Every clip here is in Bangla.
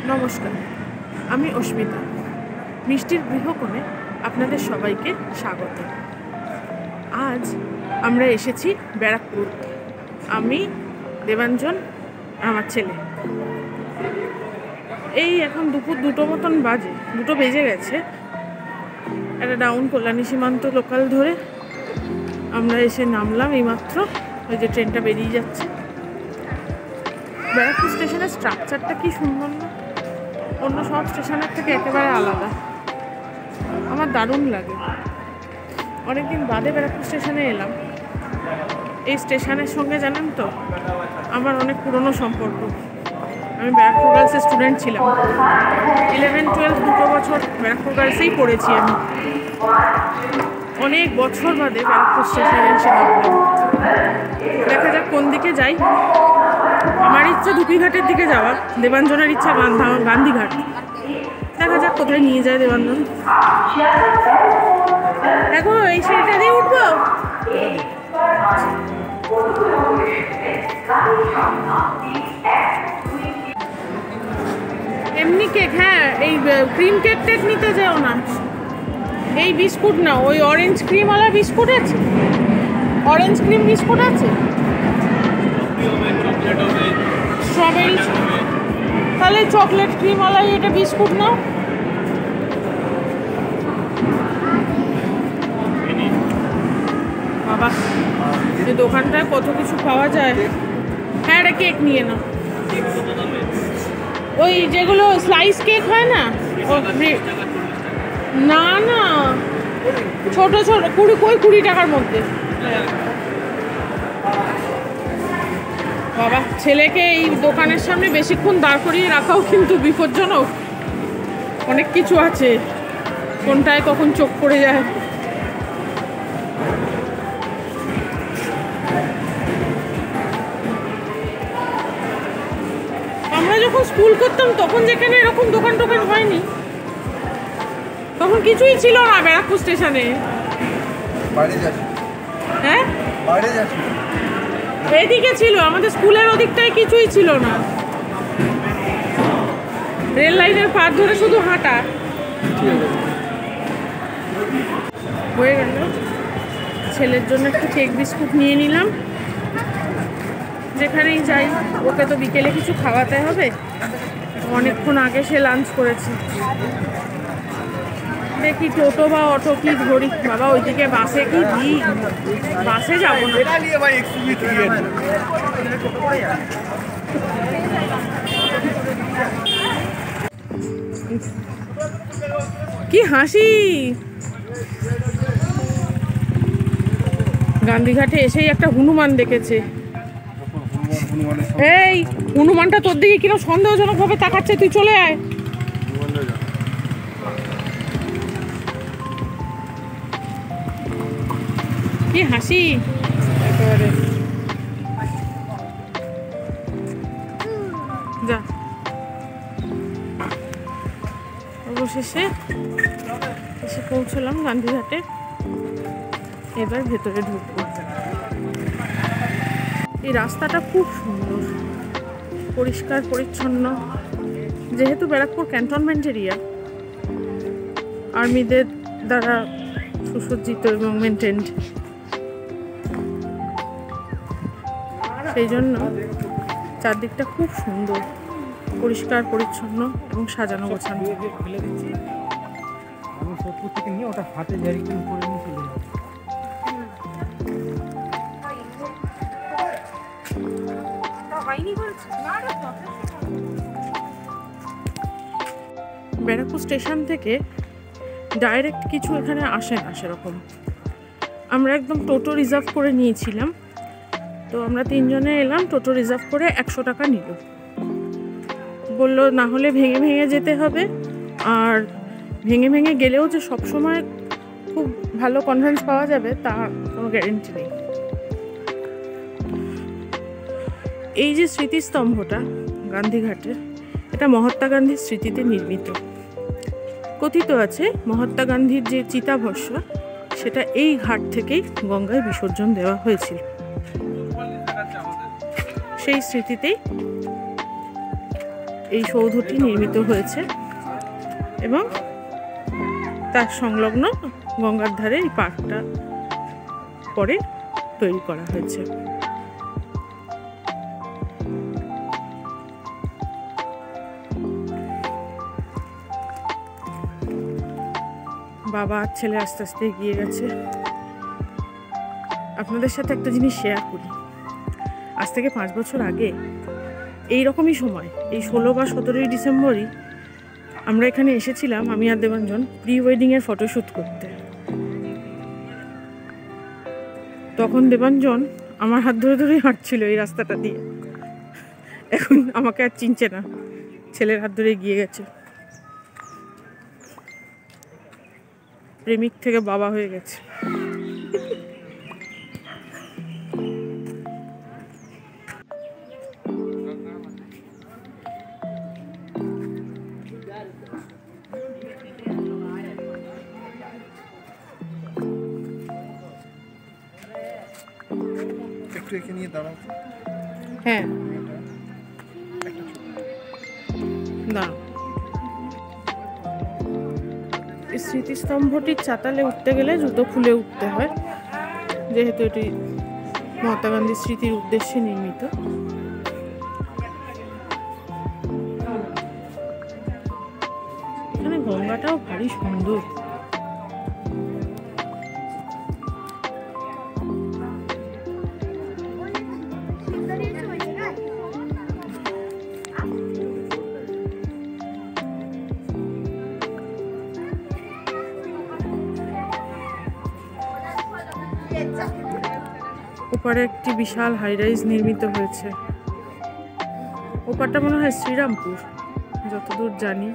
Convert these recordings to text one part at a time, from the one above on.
নমস্কার, আমি অস্মিতা। মিষ্টির গৃহকোণে আপনাদের সবাইকে স্বাগত। আজ আমরা এসেছি ব্যারাকপুর। আমি, দেবাঞ্জন, আমার ছেলে। এই এখন দুপুর 2টো মতন বাজে, 2টো বেজে গেছে। একটা ডাউন কল্যাণী সীমান্ত লোকাল ধরে আমরা এসে নামলাম এইমাত্র। ওই যে ট্রেনটা বেরিয়ে যাচ্ছে। ব্যারাকপুর স্টেশনের স্ট্রাকচারটা কি সুন্দর না? অন্য সব স্টেশনের থেকে একেবারে আলাদা। আমার দারুণ লাগে। অনেকদিন বাদে ব্যারাকপুর স্টেশনে এলাম। এই স্টেশনের সঙ্গে জানেন তো আমার অনেক পুরনো সম্পর্ক। আমি ব্যারাকপুর গার্লসের স্টুডেন্ট ছিলাম। 11-12 2 বছর ব্যারাকপুর গার্লসেই পড়েছি আমি। অনেক বছর বাদে ব্যারাকপুর স্টেশনে এসে নামলাম। দেখা যাক কোন দিকে যাই। আমার ইচ্ছা দুপিঘাটের দিকে যাওয়া, দেবাঞ্জনের ইচ্ছা গান্ধীঘাট। দেখা যাক কোথায় নিয়ে যায় দেবাঞ্জন। দেখো এই সিঁড়িটা দিয়ে উঠবো। এমনি কেক, হ্যাঁ এই ক্রিম কেক টেক নিতে যেও না। এই বিস্কুট না, ওই অরেঞ্জ ক্রিমওয়ালা বিস্কুট আছে, অরেঞ্জ ক্রিম বিস্কুট আছে, স্ট্রবেরি, তাহলে চকলেট ক্রিমওয়ালা এটা বিস্কুট নাও। বাবা এই দোকানটায় কত কিছু পাওয়া যায়। হ্যাঁ এটা কেক নিয়ে নাও। ওই যেগুলো স্লাইস কেক হয় না, না না ছোট ছোট 20 টাকার মধ্যে। বাবা ছেলেকে এই দোকানের সামনে বেশিক্ষণ দাঁড় করিয়ে রাখাও কিন্তু বিপজ্জনক। অনেক কিছু আছে, কোনটায় কখন চোখ পড়ে যায়। আমরা যখন স্কুল করতাম তখন যেখানে এরকম দোকান টোকান হয়নি, তখন কিছুই ছিল না ব্যারাকপুর স্টেশনে। হ্যাঁ এদিকে ছিল, আমাদের স্কুলের ওদিকটায় কিছুই ছিল না। রেল লাইনের পার ধরে শুধু হাঁটা। হয়ে গেল। ছেলের জন্য একটু কেক বিস্কুট নিয়ে নিলাম। যেখানেই যাই ওকে তো বিকেলে কিছু খাওয়াতে হবে। অনেকক্ষণ আগে সে লাঞ্চ করেছে। দেখি টোটো বা অটো কি ধরি। বাবা ওইদিকে বাসে কি দিই, বাসে যাবো না। কি হাসি। গান্ধীঘাটে এসেই একটা হনুমান দেখেছে। এই হনুমানটা তোর দিকে কিরকম সন্দেহজনক ভাবে তাকাচ্ছে, তুই চলে আয়। কি হাসি একেবারে। যা অবশেষে এসে পৌঁছলাম গান্ধীঘাটে। এবার ভেতরে ঢুকবো। এই রাস্তাটা খুব সুন্দর, পরিষ্কার পরিচ্ছন্ন। যেহেতু ব্যারাকপুর ক্যান্টনমেন্ট এরিয়া, আর্মিদের দ্বারা সুসজ্জিত এবং মেনটেন্ড, সেই জন্য চারদিকটা খুব সুন্দর, পরিষ্কার পরিচ্ছন্ন এবং সাজানো গোছানো। ব্যারাকপুর স্টেশন থেকে ডাইরেক্ট কিছু এখানে আসে না সেরকম। আমরা একদম টোটো রিজার্ভ করে নিয়েছিলাম। তো আমরা 3 জনে এলাম। টোটো রিজার্ভ করে 100 টাকা নিল। বললো না হলে ভেঙে ভেঙে যেতে হবে, আর ভেঙে ভেঙে গেলেও যে সবসময় খুব ভালো কনভেন্স পাওয়া যাবে তা কোনো গ্যারেন্টি নেই। এই যে স্মৃতিস্তম্ভটা গান্ধীঘাটের, এটা মহাত্মা গান্ধীর স্মৃতিতে নির্মিত। কথিত আছে মহাত্মা গান্ধীর যে চিতাভস্ম সেটা এই ঘাট থেকেই গঙ্গায় বিসর্জন দেওয়া হয়েছিল। সেই স্মৃতিতেই এই সৌধটি নির্মিত হয়েছে এবং তার সংলগ্ন গঙ্গার ধারে এই পার্কটা পরে তৈরি করা হয়েছে। বাবা আর ছেলে আস্তে আস্তে এগিয়ে গেছে। আপনাদের সাথে একটা জিনিস শেয়ার করি। আজ থেকে 5 বছর আগে এই রকমই সময়, এই 16 বা 17ই ডিসেম্বরই আমরা এখানে এসেছিলাম, আমি আর দেবাঞ্জন, প্রি ওয়েডিংয়ের ফটোশ্যুট করতে। তখন দেবাঞ্জন আমার হাত ধরে ধরেই হাঁটছিল এই রাস্তাটা দিয়ে। এখন আমাকে আর চিনছে না, ছেলের হাত ধরে গিয়ে গেছে। প্রেমিক থেকে বাবা হয়ে গেছে। একটু এখানে নিয়ে দাঁড়াও। হ্যাঁ দাঁড়াও। স্মৃতিস্তম্ভটির চাতালে উঠতে গেলে জুতো খুলে উঠতে হয়, যেহেতু এটি মহাত্মা গান্ধীর স্মৃতির উদ্দেশ্যে নির্মিত। এখানে গঙ্গাটাও ভারী সুন্দর। ওপারে একটি বিশাল হাইরাইজ নির্মিত হয়েছে। ওপারটা মনে হয় শ্রীরামপুর, যতদূর জানি।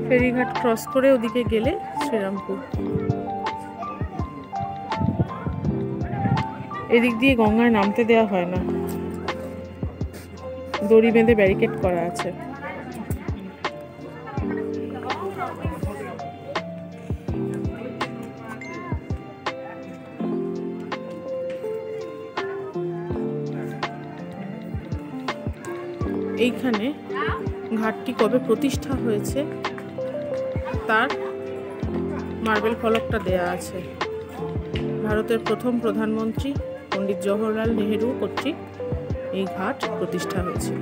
ফেরিঘাট ক্রস করে ওদিকে গেলে শ্রীরামপুর। এদিক দিয়ে গঙ্গায় নামতে দেওয়া হয় না, দড়ি বেঁধে ব্যারিকেড করা আছে। এইখানে ঘাটটি কবে প্রতিষ্ঠা হয়েছে তার মার্বেল ফলকটা দেয়া আছে। ভারতের প্রথম প্রধানমন্ত্রী পণ্ডিত জওহরলাল নেহেরু কর্তৃক এই ঘাট প্রতিষ্ঠা হয়েছিল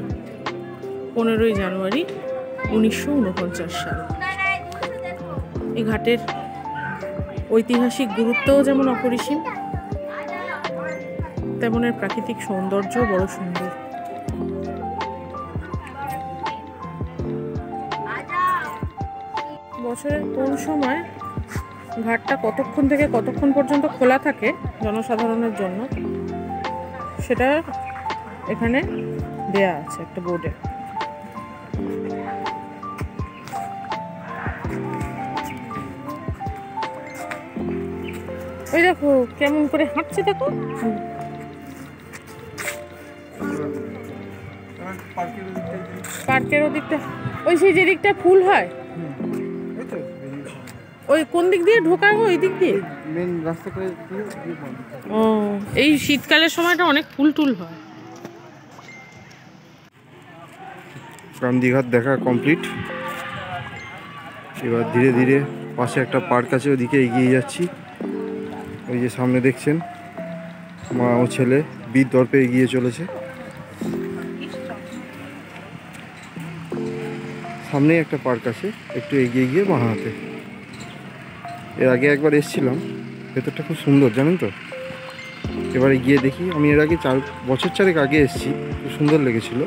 15ই জানুয়ারি 1949 সাল। এই ঘাটের ঐতিহাসিক গুরুত্বও যেমন অপরিসীম, তেমন এর প্রাকৃতিক সৌন্দর্য বড় সুন্দর। বছরের কোন সময় ঘাটটা কতক্ষণ থেকে কতক্ষণ পর্যন্ত খোলা থাকে জনসাধারণের জন্য সেটা এখানে দেয়া আছে একটা বোর্ডে। ওই দেখো কেমন করে হাঁটছে, দেখো। পার্কের ওদিকটা, ওই সেই যে দিকটা ফুল হয়, ওই কোন দিক দিয়ে ঢোকাবো? ওই দিক দিয়ে মেন রাস্তা করে। ও, এই শীতকালের সময়টা অনেক ফুল টুল হয়। গান্ধীঘাট দেখা কমপ্লিট। এবার ধীরে ধীরে পাশে একটা পার্ক আছে, ওদিকে এগিয়ে যাচ্ছি। ওই যে সামনে দেখছেন মা ও ছেলে বীর দর্পে এগিয়ে চলেছে। সামনেই একটা পার্ক আছে, একটু এগিয়ে গিয়ে বাঁ হাতে। এর আগে একবার এসেছিলাম, ভেতরটা খুব সুন্দর জানেন তো। এবারে গিয়ে দেখি, আমি এর আগে 4 বছর 4 আগে এসেছি, খুব সুন্দর লেগেছিল।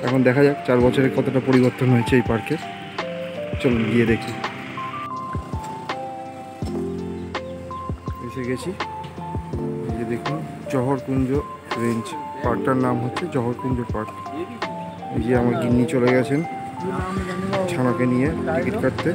এখন দেখা যাক 4 বছরে কতটা পরিবর্তন হয়েছে এই পার্কের। চলুন গিয়ে দেখি। এসে গেছি, এই যে দেখুন জহরকুঞ্জ রেঞ্জ। পার্কটার নাম হচ্ছে জহরকুঞ্জ পার্ক। এই যে আমার গিন্নি চলে গেছেন ছানাকে নিয়ে টিকিট কাটতে।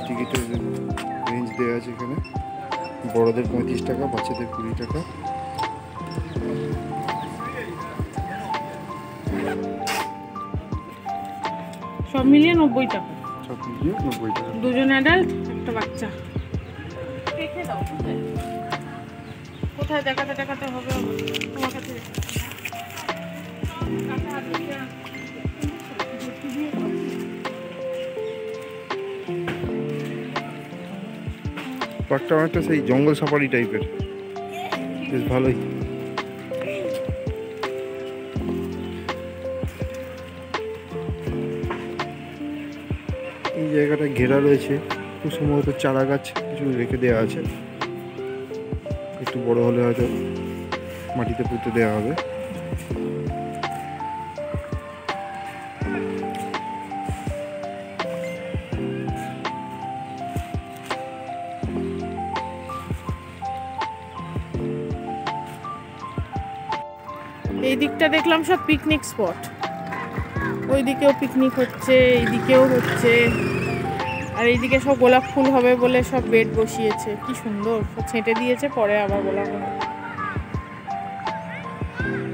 টিকিটের রেঞ্জ দেওয়া আছে এখানে। বড়দের 35 টাকা, বাচ্চাদের 20 টাকা। সব মিলিয়ে 90 টাকা। সব মিলিয়ে 90 টাকা। দুজন অ্যাডাল্ট, একটা বাচ্চা। দেখে দাও কোথায় দেখাতে দেখাতে হবে তোমার কাছে। পার্কটা অনেকটা সেই জঙ্গল সাফারি টাইপের, বেশ ভালোই। এই জায়গাটা ঘেরা রয়েছে, খুব সম্ভবত চারা গাছ কিছু রেখে দেওয়া আছে, একটু বড় হলে হয়তো মাটিতে পুঁতে দেওয়া হবে। এই দিকটা দেখলাম সব পিকনিক স্পট, ওই দিকেও পিকনিক হচ্ছে, এই দিকেও হচ্ছে, আর এইদিকে সব গোলাপ ফুল হবে বলে সব বেড বসিয়েছে, কি সুন্দর ছেঁটে দিয়েছে, পরে আবার গোলাপ হবে।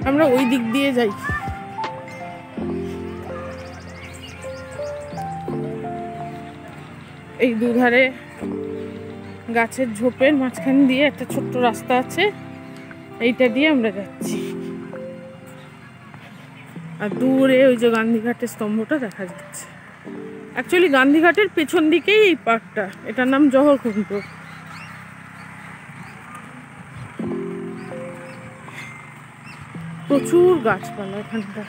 আমরা ওই দিক দিয়ে যাই। এই দুধারে গাছের ঝোপের মাঝখান দিয়ে একটা ছোট্ট রাস্তা আছে, এইটা দিয়ে আমরা যাচ্ছি। আর দূরে ওই যে গান্ধীঘাটের স্তম্ভটা দেখা যাচ্ছে। অ্যাকচুয়ালি গান্ধীঘাটের পেছন দিকেই এই পার্কটা, এটার নাম জহরকুণ্ড। প্রচুর গাছপালা এখানটা।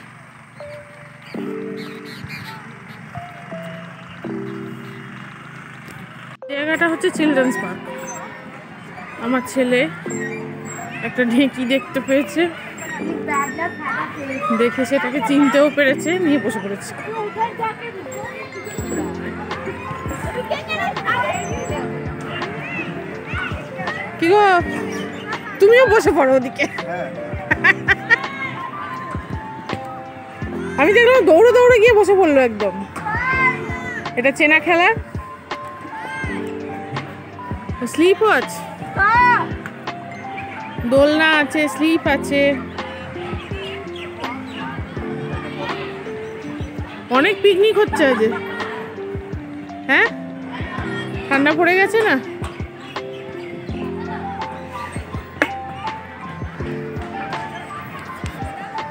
জায়গাটা হচ্ছে চিলড্রেন্স পার্ক। আমার ছেলে একটা ঢেঁকি দেখতে পেয়েছে, দেখে সেটাকে চিনতেও পেরেছে, নিয়ে বসে পড়েছে। কি গো, তুমিও বসে পড়ো ওদিকে। আমি দেখলাম দৌড়ে দৌড়ে গিয়ে বসে পড়লো একদম। এটা চেনা খেলা। স্লিপ ওয়াচ, দোলনা আছে, স্লিপ আছে, অনেক পিকনিক হচ্ছে আজ। হ্যাঁ, ঠান্ডা পড়ে গেছে না?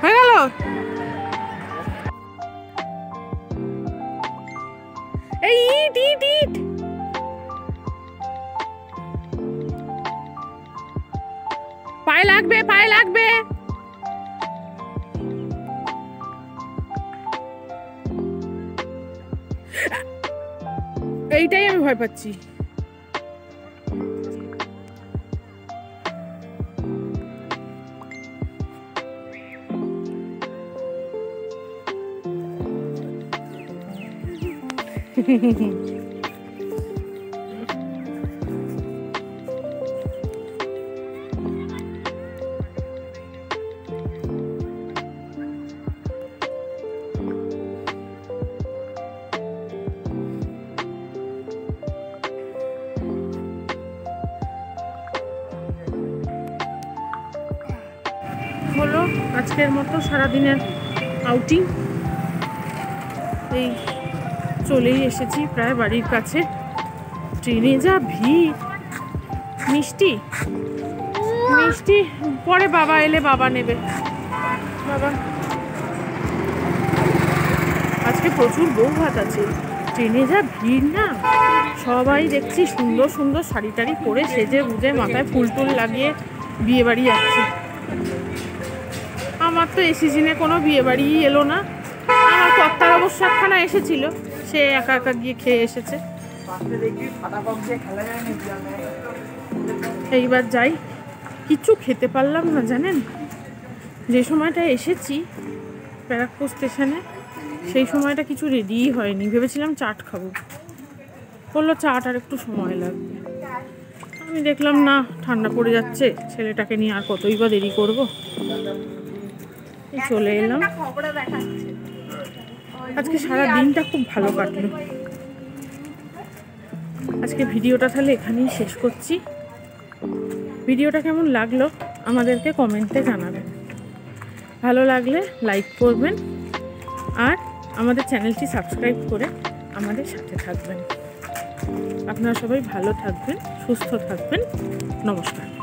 হয়ে গেল। এই ইট ইট ইট, পায়ে লাগবে, পায়ে লাগবে। এইটাই আমি ভয় পাচ্ছি। হলো আজকের মতো সারাদিনের আউটিং। এই চলেই এসেছি প্রায় বাড়ির কাছে। ট্রেনে যা ভিড়। মিষ্টি মিষ্টি পরে বাবা এলে বাবা নেবে। বাবা আজকে প্রচুর বউ ভাত আছে। ট্রেনে যা ভিড় না, সবাই দেখছি সুন্দর সুন্দর শাড়ি টাড়ি পরে সেজে গুজে মাথায় ফুল টুল লাগিয়ে বিয়ে বাড়ি যাচ্ছে। আমার তো এই সিজনে কোনো বিয়ে বাড়িই এলো না। আমার কর্তার অবশ্য একখানা এসেছিল, সে একা একা গিয়ে খেয়ে এসেছে। এইবার যাই, কিছু খেতে পারলাম না জানেন। যে সময়টা এসেছি ব্যারাকপুর স্টেশনে, সেই সময়টা কিছু রেডিই হয়নি। ভেবেছিলাম চাট খাবো, বললো চাট আর একটু সময় লাগবে। আমি দেখলাম না, ঠান্ডা পড়ে যাচ্ছে, ছেলেটাকে নিয়ে আর কতই বা দেরি করবো। চলে এলাম। আজকে সারা দিনটা খুব ভালো কাটলো। আজকে ভিডিওটা তাহলে এখানেই শেষ করছি। ভিডিওটা কেমন লাগলো আমাদেরকে কমেন্টে জানাবেন। ভালো লাগলে লাইক করবেন আর আমাদের চ্যানেলটি সাবস্ক্রাইব করে আমাদের সাথে থাকবেন। আপনারা সবাই ভালো থাকবেন, সুস্থ থাকবেন। নমস্কার।